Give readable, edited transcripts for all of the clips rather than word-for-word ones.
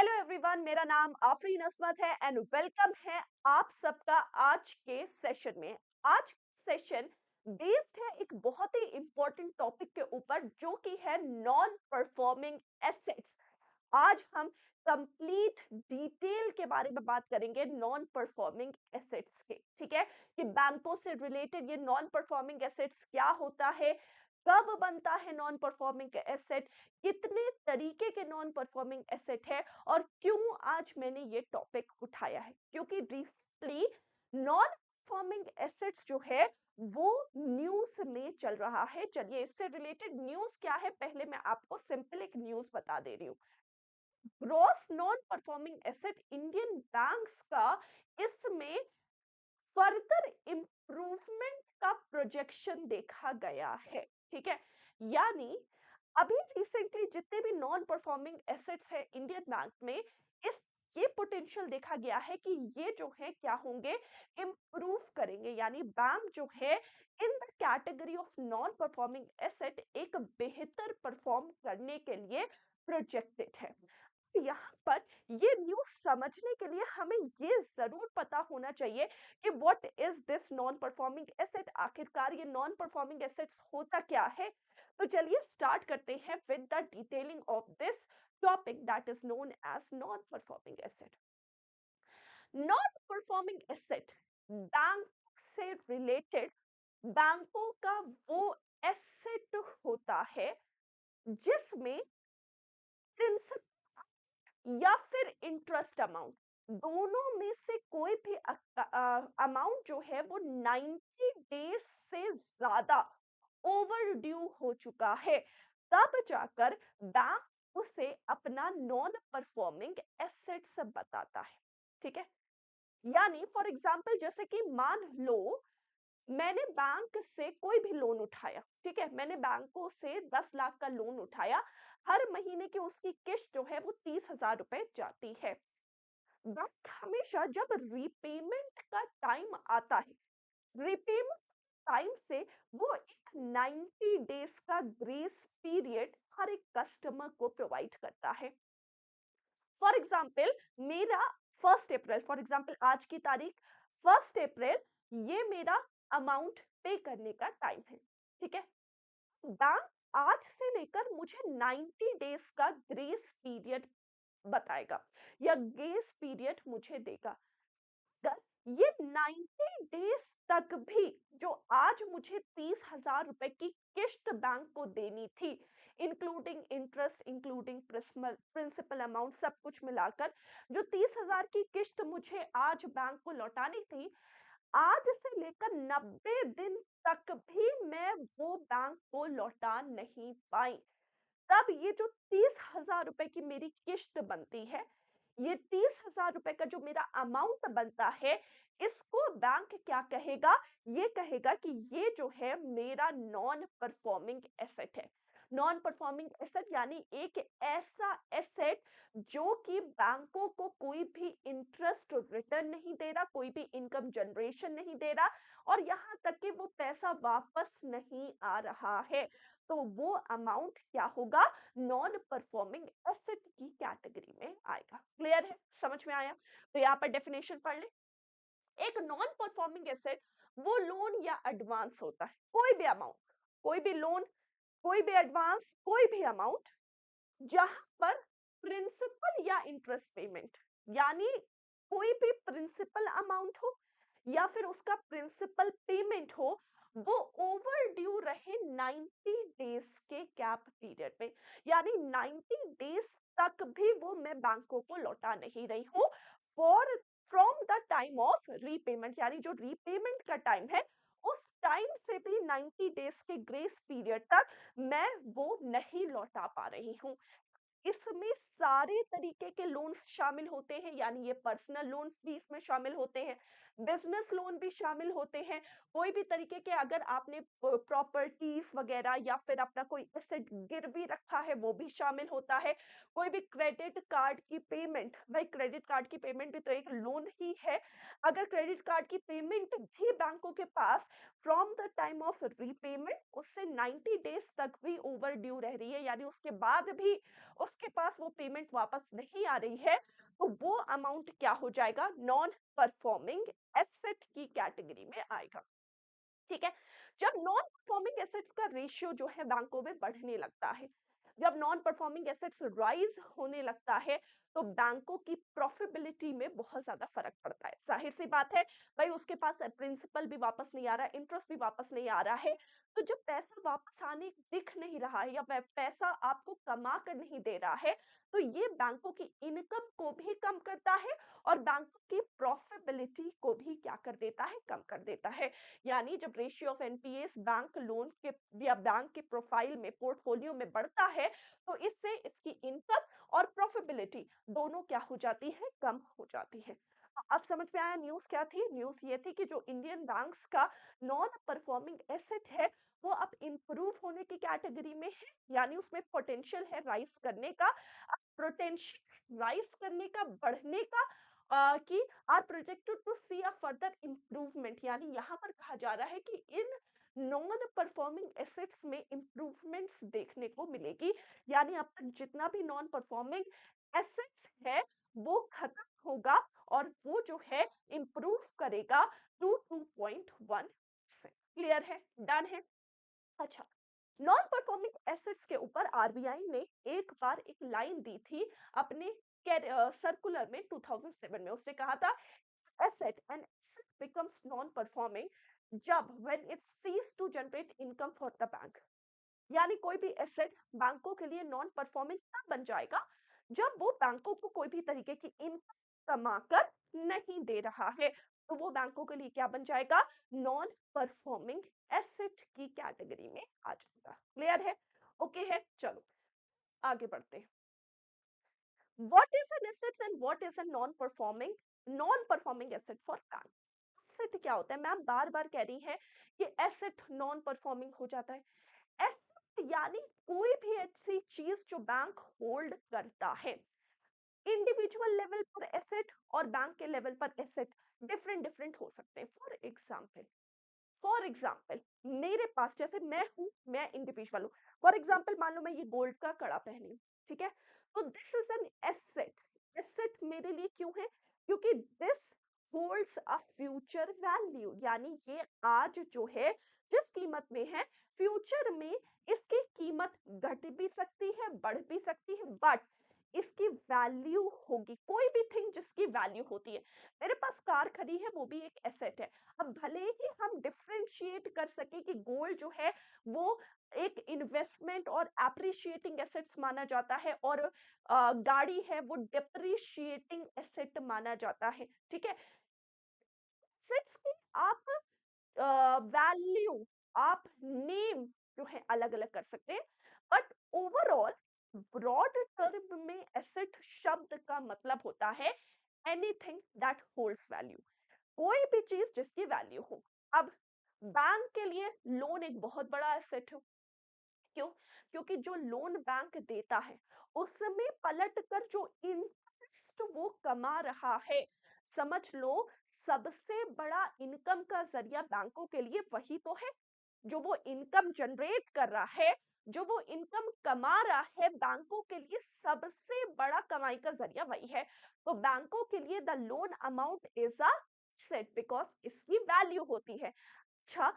Hello everyone, मेरा नाम आफरीन असमत है एंड वेलकम है आप सबका आज के सेशन में। आज सेशन बेस्ड है एक बहुत ही इंपॉर्टेंट टॉपिक के ऊपर जो कि है नॉन परफॉर्मिंग एसेट्स। आज हम कंप्लीट डिटेल के बारे में बात करेंगे नॉन परफॉर्मिंग एसेट्स के। ठीक है कि बैंकों से रिलेटेड ये नॉन परफॉर्मिंग एसेट्स क्या होता है, कब बनता है नॉन परफॉर्मिंग एसेट, कितने तरीके के नॉन परफॉर्मिंग एसेट है और क्यों आज मैंने ये टॉपिक उठाया है। क्योंकि रिसेंटली नॉन परफॉर्मिंग एसेट्स जो है वो न्यूज में चल रहा है। चलिए इससे रिलेटेड न्यूज क्या है, पहले मैं आपको सिंपल एक न्यूज बता दे रही हूँ। Gross non performing asset Indian banks का इसमें फर्दर इम्प्रूवमेंट का प्रोजेक्शन देखा गया है। ठीक है, यानी अभी रिसेंटली जितने भी नॉन परफॉर्मिंग एसेट्स है इंडियन बैंक में, इस ये पोटेंशियल देखा गया है कि ये जो है क्या होंगे, इम्प्रूव करेंगे। यानी बैंक जो है in the category of non performing asset एक बेहतर परफॉर्म करने के लिए प्रोजेक्टेड है। यहाँ पर ये न्यूज़ समझने के लिए हमें ये ज़रूर पता होना चाहिए कि what is this non performing asset. आखिरकार ये नॉन परफॉर्मिंग एसेट्स होता क्या है? तो चलिए स्टार्ट करते हैं with the detailing of this topic that is known as non performing asset. Non performing asset bank से रिलेटेड बैंकों का वो एसेट होता है जिसमें प्रिंसिपल या फिर इंटरेस्ट अमाउंट, दोनों में से कोई भी अमाउंट जो है वो 90 डेज से ज्यादा ओवर ड्यू हो चुका है, तब जाकर बैंक उसे अपना नॉन परफॉर्मिंग एसेट्स बताता है। ठीक है, यानी फॉर एग्जांपल जैसे कि मान लो मैंने बैंक से कोई भी लोन उठाया। ठीक है, मैंने बैंकों से 10 लाख का लोन उठाया। हर महीने की उसकी किस्त जो है वो 30,000 रुपए जाती है। बैंक हमेशा जब रीपेमेंट का टाइम आता है, रीपेमेंट टाइम से वो एक 90 डेज का ग्रेस पीरियड हर एक कस्टमर को प्रोवाइड करता है। फॉर एग्जाम्पल मेरा 1 अप्रैल, फॉर एग्जाम्पल आज की तारीख 1 अप्रैल, ये मेरा अमाउंट पे करने का टाइम है। ठीक है, बैंक आज से लेकर मुझे 90 डेज का ग्रेस पीरियड बताएगा या ग्रेस पीरियड मुझे देगा। अगर ये 90 डेज तक भी जो आज मुझे 30,000 रुपए की किस्त बैंक को देनी थी, including interest, including principal amount, सब कुछ मिलाकर जो 30,000 की किस्त मुझे आज बैंक को लौटानी थी, आज से लेकर 90 दिन तक भी मैं वो बैंक को लौटा नहीं पाई, तब ये जो 30,000 रुपए की मेरी किस्त बनती है, ये 30,000 रुपए का जो मेरा अमाउंट बनता है, इसको बैंक क्या कहेगा? ये कहेगा कि ये जो है मेरा नॉन परफॉर्मिंग एसेट है। नॉन परफॉर्मिंग एसेट यानी एक ऐसा एसेट जो कि बैंकों को कोई भी इंटरेस्ट रिटर्न नहीं दे रहा, कोई भी इनकम जनरेशन नहीं दे रहा और यहाँ तक कि वो पैसा वापस नहीं आ रहा है। तो वो अमाउंट क्या होगा? नॉन परफॉर्मिंग एसेट की कैटेगरी में आएगा। क्लियर है? समझ में आया? तो यहाँ पर डेफिनेशन पढ़ ले। एक नॉन परफॉर्मिंग एसेट वो लोन या एडवांस होता है, कोई भी अमाउंट, कोई भी लोन, कोई भी एडवांस, कोई भी अमाउंट जहां पर प्रिंसिपल या इंटरेस्ट पेमेंट, यानी कोई भी प्रिंसिपल अमाउंट हो या फिर उसका प्रिंसिपल पेमेंट हो, वो ओवर ड्यू रहे 90 डेज के गैप पीरियड में। यानी 90 डेज तक भी वो मैं बैंकों को लौटा नहीं रही हूँ for from the time of repayment, यानी जो रीपेमेंट का टाइम है उस टाइम से भी 90 डेज के ग्रेस पीरियड तक मैं वो नहीं लौटा पा रही हूँ। इसमें सारे तरीके के लोन्स शामिल होते हैं, यानी ये पर्सनल लोन्स भी इसमें शामिल होते हैं, बिजनेस लोन भी शामिल होते हैं। कोई भी तरीके के अगर आपने प्रॉपर्टीज वगैरह या फिर अपना कोई एसेट गिरवी रखा है वो भी शामिल होता है। कोई भी क्रेडिट कार्ड की पेमेंट, भाई क्रेडिट कार्ड की पेमेंट भी तो एक लोन ही है। अगर क्रेडिट कार्ड की पेमेंट भी बैंकों के पास from the time of repayment उससे 90 डेज तक भी ओवर ड्यू रह रही है, यानी उसके बाद भी उसके पास वो पेमेंट वापस नहीं आ रही है, तो वो अमाउंट क्या हो जाएगा, नॉन परफॉर्मिंग एसेट की कैटेगरी में आएगा। ठीक है। जब नॉन परफॉर्मिंग एसेट्स का रेशियो जो है बैंकों में बढ़ने लगता है, जब नॉन परफॉर्मिंग एसेट्स राइज होने लगता है, तो बैंकों की प्रॉफिटेबिलिटी में बहुत ज्यादा फर्क पड़ता है। जाहिर सी बात है, भाई उसके पास प्रिंसिपल भी वापस नहीं आ रहा है, इंटरेस्ट भी वापस नहीं आ रहा है, तो जब पैसा वापस आने दिख नहीं रहा है या पैसा आपको कमा कर नहीं दे रहा है, तो ये बैंकों की इनकम को भी कम करता है और बैंकों की प्रॉफिटेबिलिटी को भी क्या कर देता है, कम कर देता है। यानी जब ratio of NPS bank loan के या बैंक के प्रोफाइल में, पोर्टफोलियो में बढ़ता है, तो इससे इसकी इनकम और प्रॉफिटेबिलिटी दोनों क्या हो जाती है, कम हो जाती है। अब समझ में आया न्यूज़ क्या थी? न्यूज़ ये थी कि जो इंडियन बैंक्स का नॉन परफॉर्मिंग एसेट है, वो अब इम्प्रूव होने की कैटेगरी में है, यानी उसमें पोटेंशियल है राइज करने का। पोटेंशियल राइज करने का, बढ़ने का, कि are projected to see a further improvement, यानी यहाँ पर कहा जा रहा है कि इन नॉन परफॉर्मिंग एसेट्स में इम्प्रूवमेंट्स देखने को मिलेगी। यानी अब तक जितना भी नॉन परफॉर्मिंग एसेट्स है वो खत्म होगा और वो जो है इम्प्रूव करेगा टू 2.1%। क्लियर है, डन है। अच्छा, नॉन परफॉर्मिंग एसेट्स के ऊपर आरबीआई ने एक बार एक लाइन दी थी अपने सर्कुलर में 2007 में। उसने कहा था asset and asset becomes non-performing जब when it cease to generate income for the bank। यानी कोई भी एसेट बैंकों के लिए नॉन परफॉर्मिंग तब बन जाएगा जब वो बैंकों को कोई भी तरीके की इनकम कमाकर नहीं दे रहा है, तो वो बैंकों के लिए क्या बन जाएगा, नॉन परफॉर्मिंग एसेट की कैटेगरी में आ जाएगा। क्लियर है, ओके है, चलो आगे बढ़ते हैं। What is an asset and what is a non-performing asset for bank? Asset क्या होता है? मैम बार बार कह रही है कि एसेट नॉन परफॉर्मिंग हो जाता है। एसेट यानी कोई भी ऐसी चीज जो बैंक होल्ड करता है। इंडिविजुअल लेवल पर एसेट और बैंक के लेवल पर एसेट डिफरेंट डिफरेंट हो सकते हैं। फॉर एग्जाम्पल मेरे पास, जैसे मैं हूं, मैं इंडिविजुअल हूं, फॉर एग्जाम्पल मान लो मैं ये गोल्ड का कड़ा पहनी हूं, ठीक है, तो this is an asset. Asset मेरे लिए क्यों है? क्योंकि this holds a future value, यानी ये आज जो है जिस कीमत में है, फ्यूचर में इसकी कीमत घट भी सकती है, बढ़ भी सकती है, बट इसकी वैल्यू होगी। कोई भी थिंग जिसकी वैल्यू होती है, मेरे पास कार खड़ी है, वो भी एक एसेट है। अब भले ही हम डिफरेंशिएट कर सके कि गोल्ड जो है वो एक इन्वेस्टमेंट और एप्रिशिएटिंग एसेट्स माना जाता है और गाड़ी है वो डिप्रिशिएटिंग एसेट माना जाता है, ठीक है। एसेट्स की आप वैल्यू, आप नेम जो है अलग अलग कर सकते हैं, बट ओवरऑल ब्रॉड टर्म में एसेट शब्द का मतलब होता है एनीथिंग दैट होल्ड्स वैल्यू, कोई भी चीज जिसकी वैल्यू हो। अब बैंक के लिए लोन एक बहुत बड़ा एसेट है। क्यों? क्योंकि जो लोन बैंक देता है उसमें पलट कर जो इंटरेस्ट वो कमा रहा है, समझ लो सबसे बड़ा इनकम का जरिया बैंकों के लिए वही तो है। जो वो इनकम जनरेट कर रहा है, जो वो इनकम कमा रहा है, बैंकों के लिए सबसे बड़ा कमाई का जरिया वही है। तो बैंकों के लिए the loan amount is a set because इसकी वैल्यू होती है। अच्छा,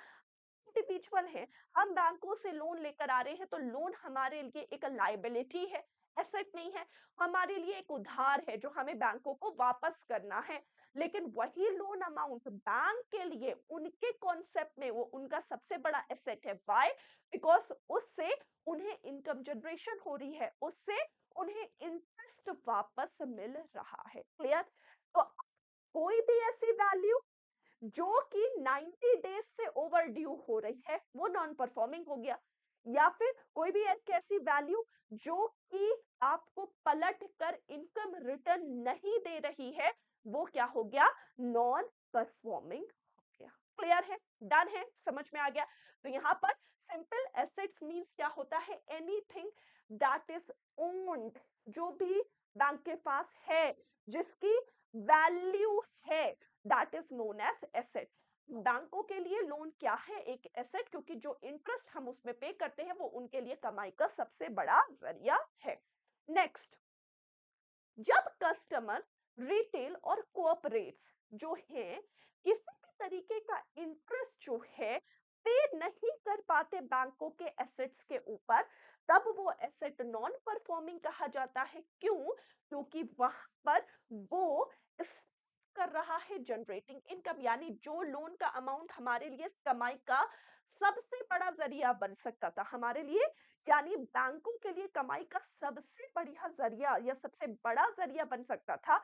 इंडिविजुअल है, हम बैंकों से लोन लेकर आ रहे हैं, तो लोन हमारे लिए एक लायबिलिटी है, एसेट नहीं है। हमारे लिए एक उधार है जो हमें बैंकों को वापस करना है। लेकिन वही लोन अमाउंट बैंक के लिए उनके कॉन्सेप्ट में वो उनका सबसे बड़ा एसेट है। व्हाई? बिकॉज उससे उन्हें इनकम जनरेशन हो रही है, उससे उन्हें इंटरेस्ट वापस मिल रहा है। क्लियर? तो कोई भी ऐसी वैल्यू जो कि 90 डेज से ओवर ड्यू हो रही है, वो नॉन परफॉर्मिंग हो गया। या फिर कोई भी एक ऐसी वैल्यू जो कि आपको पलट कर इनकम रिटर्न नहीं दे रही है, वो क्या हो गया, नॉन परफॉर्मिंग हो गया। क्लियर है, डन है, समझ में आ गया। तो यहाँ पर सिंपल एसेट्स मीन्स क्या होता है, एनीथिंग दैट इज ओन्ड, जो भी बैंक के पास है, जिसकी वैल्यू है, that is known as asset. बैंकों के लिए लोन क्या है, एक एसेट, क्योंकि जो इंटरेस्ट हम उसमें पे करते हैं वो उनके लिए कमाई का सबसे बड़ा जरिया है। नेक्स्ट, जब कस्टमर, रिटेल और कोऑपरेट्स जो हैं किसी भी तरीके का इंटरेस्ट जो है पे नहीं कर पाते बैंकों के एसेट्स के ऊपर, तब वो एसेट नॉन परफॉर्मिंग कहा जाता है। क्यों? क्योंकि वहां पर वो इस कर रहा है जनरेटिंग इनकम, यानी जो लोन का अमाउंट हमारे लिए कमाई का सबसे बड़ा जरिया बन सकता था हमारे लिए, यानी बैंकों के लिए कमाई का सबसे बढ़िया जरिया या सबसे बड़ा जरिया बन सकता था,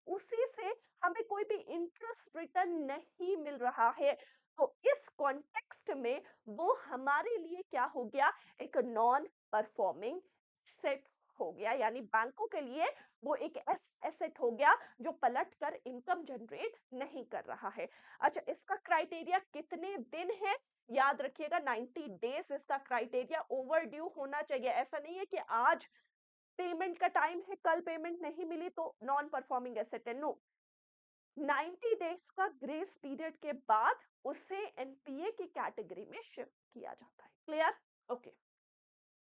उसी से हमें कोई भी इंटरेस्ट रिटर्न नहीं मिल रहा है। तो इस कॉन्टेक्स्ट में वो हमारे लिए क्या हो गया, एक नॉन परफॉर्मिंग सेट हो गया, यानी बैंकों के लिए वो एक एसेट हो गया जो पलट कर इनकम जनरेट नहीं कर रहा है। अच्छा, इसका क्राइटेरिया कितने दिन है? याद रखिएगा 90 डेज इसका क्राइटेरिया। ओवर ड्यू होना चाहिए, ऐसा नहीं है कि आज पेमेंट का टाइम है, कल पेमेंट नहीं मिली तो नॉन परफॉर्मिंग एसेट है, नो। 90 डेज का ग्रेस पीरियड के बाद उसे एनपीए की कैटेगरी में शिफ्ट किया जाता है। क्लियर? ओके,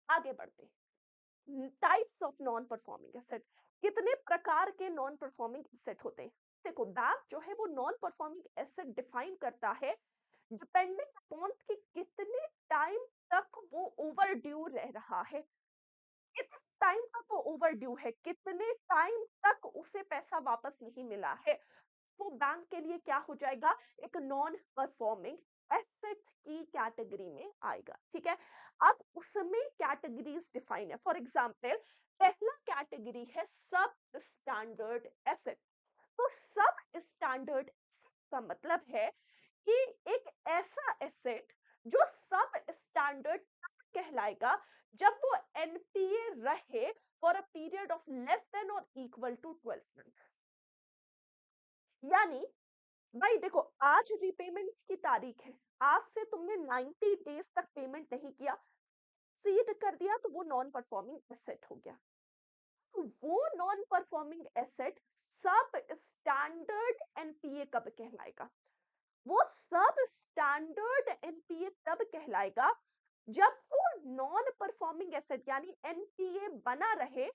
आगे बढ़ते हैं। Types of non performing asset, कितने प्रकार के नॉन परफॉर्मिंग एसेट होते हैं? देखो, बैंक जो है वो नॉन परफॉर्मिंग एसेट डिफाइन करता है डिपेंडिंग अपॉन कि कितने टाइम तक वो ओवर ड्यू रह रहा है, कितने टाइम तक वो ओवर ड्यू है, कितने टाइम तक उसे पैसा वापस नहीं मिला है, वो बैंक के लिए क्या हो जाएगा, एक नॉन परफॉर्मिंग एसेट की कैटेगरी में आएगा। ठीक है, अब उसमें कैटेगरीज डिफाइन है। फॉर एग्जांपल, पहला कैटेगरी है सब स्टैंडर्ड एसेट। तो सब स्टैंडर्ड का मतलब है कि एक ऐसा एसेट जो सब स्टैंडर्ड कहलाएगा जब वो एनपीए रहे for a period of less than और इक्वल टू 12 मंथ। यानी भाई देखो, आज रीपेमेंट की तारीख है, आज से तुमने 90 डेज तक पेमेंट नहीं किया, सीड कर दिया, तो वो नॉन परफॉर्मिंग एसेट हो गया। तो वो नॉन परफॉर्मिंग एसेट सब स्टैंडर्ड एनपीए कब कहलाएगा? वो सब स्टैंडर्ड एनपीए तब कहलाएगा जब वो नॉन परफॉर्मिंग एसेट यानी एनपीए बना रहे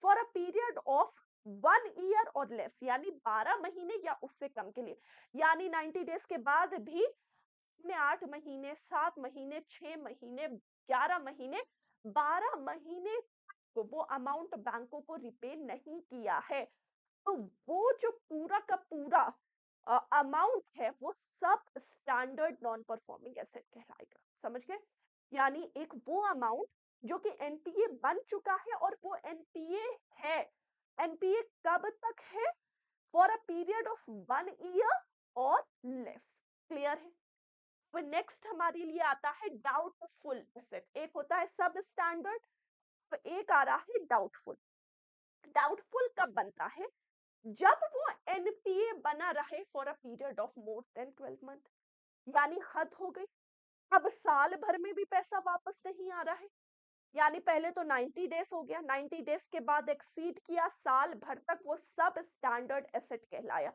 for a period of 1 year और लेस, यानी 12 महीने या उससे कम के लिए। यानी 90 डेज के बाद भी ने 8 महीने, 7 महीने, 6 महीने, 11 महीने, 12 महीने तक वो अमाउंट बैंकों को रिपे नहीं किया है, तो वो जो पूरा का पूरा अमाउंट है वो सब स्टैंडर्ड नॉन परफॉर्मिंग एसेट कहलाएगा। समझ गए? यानी एक वो अमाउंट जो कि एनपीए बन चुका है और वो एनपीए है। एनपीए कब तक है? For a period of 1 year और लेस। क्लियर है? फिर नेक्स्ट हमारे लिए आता है डाउटफुल एसेट। एक होता है सब स्टैंडर्ड, तो एक आ रहा है डाउटफुल। डाउटफुल कब बनता है? जब वो एनपीए बना रहे for a period of more than 12 month, यानी हद हो गई, अब साल भर में भी पैसा वापस नहीं आ रहा है। यानी पहले तो 90 डेज हो गया, 90 डेज के बाद एक्सीड किया, साल भर तक वो सब स्टैंडर्ड एसेट कहलाया।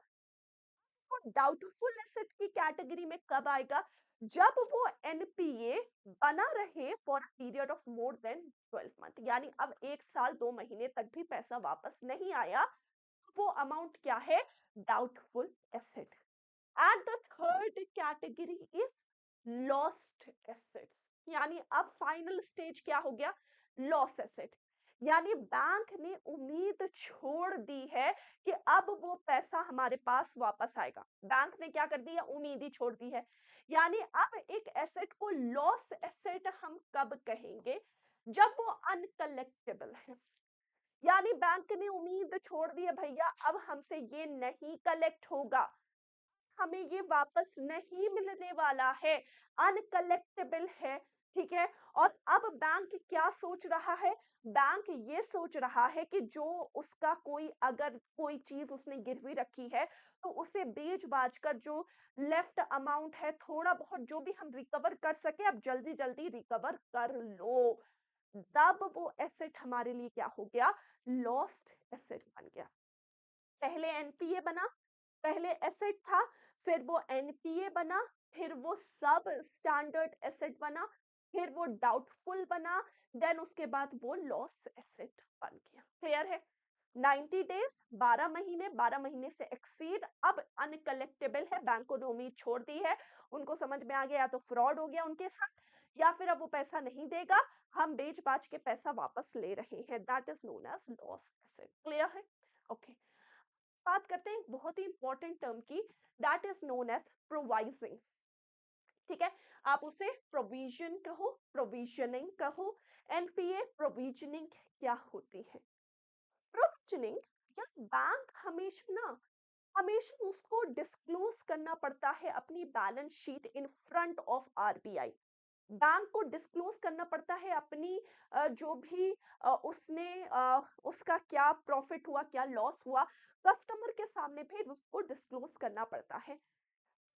वो डाउटफुल एसेट की कैटेगरी में कब आएगा? जब वो एनपीए बना रहे for period of more than 12 month, यानी अब 1 साल 2 महीने तक भी पैसा वापस नहीं आया, वो अमाउंट क्या है? Doubtful asset. And the third category is lost assets, यानी अब फाइनल स्टेज क्या हो गया? Loss asset. यानी बैंक ने उम्मीद छोड़ दी है कि अब वो पैसा हमारे पास वापस आएगा। बैंक ने क्या कर दिया? उम्मीद ही छोड़ दी है। यानी अब एक एसेट को लॉस एसेट हम कब कहेंगे? जब वो अनकलेक्टेबल है, यानी बैंक ने उम्मीद छोड़ दी है, भैया अब हमसे ये नहीं कलेक्ट होगा, हमें ये वापस नहीं मिलने वाला है, अनकलेक्टेबल है। ठीक है? और अब बैंक क्या सोच रहा है? बैंक ये सोच रहा है कि जो उसका कोई अगर कोई चीज़ उसने गिरवी रखी है, तो उसे बेच-बाच कर जो लेफ्ट अमाउंट है, थोड़ा-बहुत जो भी हम रिकवर कर सकें, अब जल्दी-जल्दी रिकवर कर लो। तब वो एसेट हमारे लिए क्या हो गया? लॉस्ट एसेट बन गया। पहले एनपीए बना, पहले एसेट था, फिर वो एनपीए बना, फिर वो सब स्टैंडर्ड एसेट बना, फिर वो डाउटफुल बना, देन उसके बाद वो लॉस एसेट बन गया। क्लियर है? 90 डेज़ 12 महीने, 12 महीने से एक्सीड अब अनकलेक्टेबल है, बैंकों ने उम्मीद छोड़ दी है। उनको समझ में आ गया या तो फ्रॉड हो गया उनके साथ या फिर अब वो पैसा नहीं देगा, हम बेच-बाच के पैसा वापस ले रहे हैं। That is known as loss asset. Clear है? ओके। बात करते हैं एक बहुत ही इंपॉर्टेंट टर्म की, दैट इज नोन एज प्रोवाइजिंग। ठीक है, आप उसे प्रोविजन कहो, प्रोविजनिंग कहो। एनपीए प्रोविजनिंग क्या होती है? प्रोविजनिंग या बैंक हमेशा ना हमेशा उसको डिस्क्लोज करना पड़ता है अपनी balance sheet in front of RBI. Bank को डिस्क्लोज करना पड़ता है अपनी जो भी उसने उसका क्या प्रॉफिट हुआ, क्या लॉस हुआ, कस्टमर के सामने भी उसको डिस्क्लोज करना पड़ता है।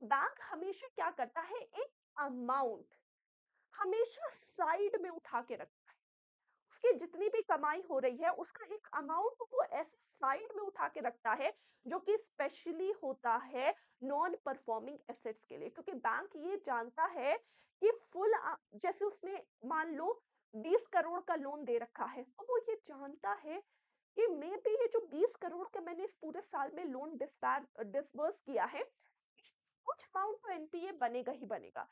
बैंक हमेशा क्या करता है, एक अमाउंट हमेशा साइड में उठा के रखता है। उसकी जितनी भी कमाई हो रही है, उसका एक अमाउंट वो ऐसे साइड में उठा के रखता है, जो कि स्पेशली होता है नॉन परफॉर्मिंग एसेट्स के लिए। क्योंकि बैंक ये जानता है कि जैसे उसने मान लो 20 करोड़ का लोन दे रखा है, तो वो ये जानता है कि मे बी ये जो 20 करोड़ का मैंने इस पूरे साल में लोन डिसबर्स किया है, कुछ अमाउंट तो एनपीए बनेगा ही बनेगा।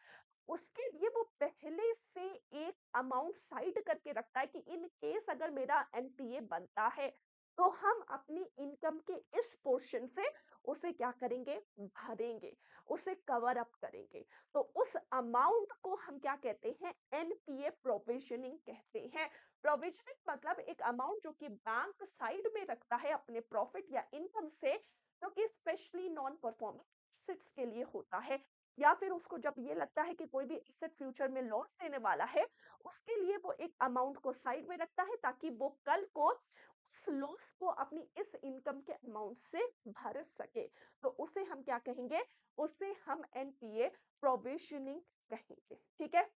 उसके लिए वो पहले से एक अमाउंट साइड करके रखता है कि इन केस अगर मेरा एनपीए बनता है, तो हम अपनी इनकम के इस पोर्शन से उसे क्या करेंगे? भरेंगे, उसे कवर अप करेंगे। तो उस अमाउंट को हम क्या कहते हैं? एनपीए प्रोविजनिंग कहते हैं। प्रोविजनिंग मतलब एक अमाउंट जो कि बैंक साइड में रखता है अपने प्रॉफिट या इनकम से, जो कि स्पेशली नॉन परफॉर्मिंग एसेट्स के लिए होता है। या फिर उसको जब ये लगता है कि कोई भी एसेट फ्यूचर में लॉस देने वाला है, उसके लिए वो एक अमाउंट को साइड में रखता है ताकि वो कल को उस लॉस को अपनी इस इनकम के अमाउंट से भर सके। तो उसे हम क्या कहेंगे? उसे हम एनपीए प्रोविजनिंग कहेंगे। ठीक है?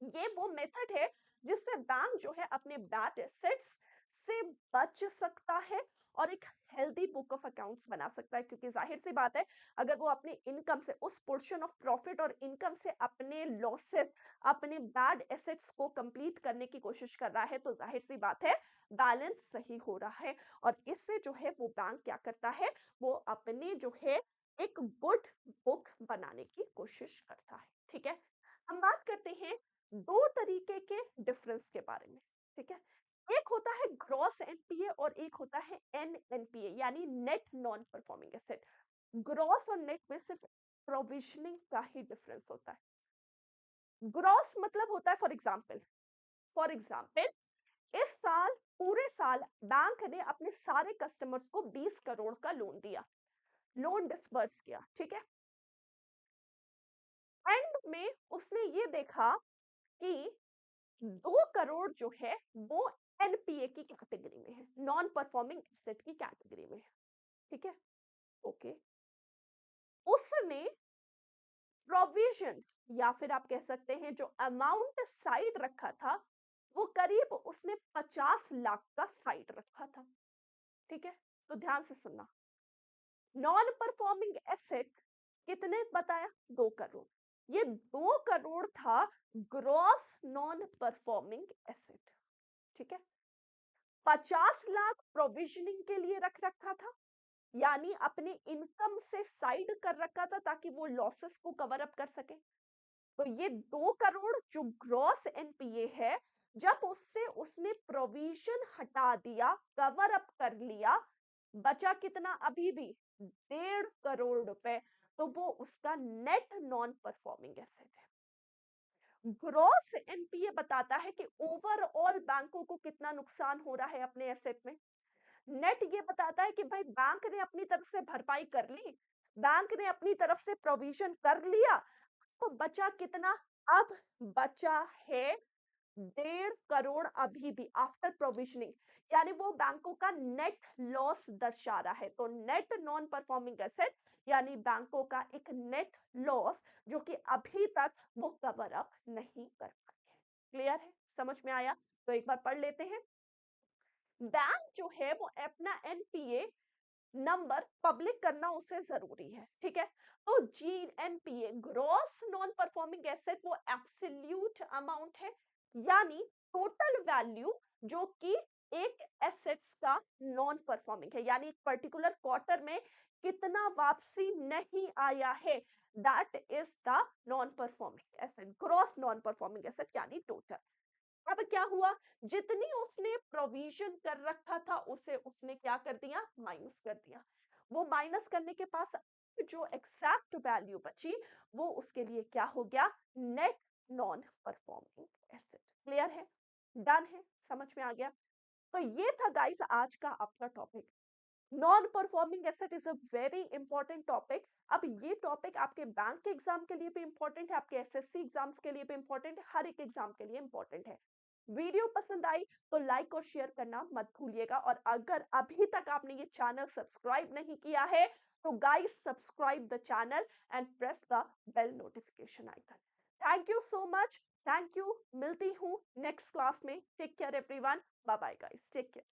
ये वो मेथड है जिससे बैंक जो है अपने बैड एसेट्स से बच सकता है और एक हेल्दी बुक ऑफ अकाउंट्स बना सकता है। क्योंकि जाहिर सी बात है, अगर वो अपनी इनकम से उस पोर्शन ऑफ प्रॉफिट और इनकम से अपने लॉसेस, अपने बैड एसेट्स को कंप्लीट करने की कोशिश कर रहा है, तो जाहिर सी बात है बैलेंस सही हो रहा है। और इससे जो है वो बैंक क्या करता है, वो अपने जो है एक गुड बुक बनाने की कोशिश करता है। ठीक है, हम बात करते हैं 2 तरीके के डिफरेंस के बारे में, ठीक है? एक होता है ग्रॉस एनपीए और एक होता है एनएनपीए यानी net non performing asset. Gross और नेट में सिर्फ प्रोविजनिंग का ही डिफरेंस होता है। ग्रॉस मतलब होता है फॉर एग्जांपल इस साल पूरे साल बैंक ने अपने सारे कस्टमर्स को 20 करोड़ का लोन दिया, लोन डिसबर्स किया, ठीक है? एंड में उसने ये देखा कि 2 करोड़ जो है वो एनपीए की कैटेगरी में है, नॉन परफॉर्मिंग एसेट की कैटेगरी में है, ठीक है? ओके। उसने प्रोविजन या फिर आप कह सकते हैं जो अमाउंट साइड रखा था, वो करीब उसने 50 लाख का साइड रखा था, ठीक है? तो ध्यान से सुनना। नॉन परफॉर्मिंग एसेट कितने बताया? 2 करोड़। ये 2 करोड़ था ग्रॉस नॉन परफॉर्मिंग एसेट, ठीक है? 50 लाख प्रोविजनिंग के लिए रख रखा था, यानी अपने इनकम से साइड कर रखा था ताकि वो लॉसेस को कवर अप कर सके। तो ये 2 करोड़ जो ग्रॉस एनपीए है, जब उससे उसने प्रोविजन हटा दिया, कवर अप कर लिया, बचा कितना अभी भी? 1.5 करोड़ रुपए। तो वो उसका नेट नॉन परफॉर्मिंग एसेट है। ग्रॉस एनपीए बताता है कि ओवरऑल बैंकों को कितना नुकसान हो रहा है अपने एसेट में। नेट ये बताता है कि भाई बैंक ने अपनी तरफ से भरपाई कर ली, बैंक ने अपनी तरफ से प्रोविजन कर लिया, तो बचा कितना? अब बचा है 1.5 करोड़ अभी भी आफ्टर प्रोविजनिंग, यानी वो बैंकों का नेट लॉस दर्शा रहा है। तो नेट नॉन परफॉर्मिंग एसेट यानी बैंकों का एक नेट लॉस जो कि अभी तक वो कवर अप नहीं कर पाए हैं। क्लियर है? समझ में आया? तो एक बार पढ़ लेते हैं। बैंक जो है वो अपना एनपीए नंबर पब्लिक करना उसे जरूरी है, ठीक है। तो GNPA gross non performing asset वो एब्सोल्यूट अमाउंट है, यानी टोटल वैल्यू जो कि एक एसेट्स का नॉन परफॉर्मिंग है, यानी एक पर्टिकुलर क्वार्टर में कितना वापसी नहीं आया है, that is the non performing asset, gross non performing asset यानी टोटल। अब क्या हुआ, जितनी उसने प्रोविजन कर रखा था उसे उसने क्या कर दिया, माइनस कर दिया। वो माइनस करने के पास जो एग्जैक्ट वैल्यू बची वो उसके लिए क्या हो गया, net non performing asset. Clear है? डन है? समझ में आ गया? तो ये था गाइस आज का आपका topic. Non performing asset is a very important topic. अब ये टॉपिक आपके बैंक के एग्जाम के लिए भी इंपॉर्टेंट है, आपके एसएससी एग्जाम्स के लिए भी इंपॉर्टेंट है, हर एक एग्जाम के लिए इंपॉर्टेंट है। वीडियो पसंद आई तो लाइक और शेयर करना मत भूलिएगा, और अगर अभी तक आपने ये चैनल सब्सक्राइब नहीं किया है तो guys subscribe the channel and press the bell notification icon. Thank you so much. Thank you. मिलती हूँ नेक्स्ट क्लास में। Take care everyone. Bye bye guys, take care.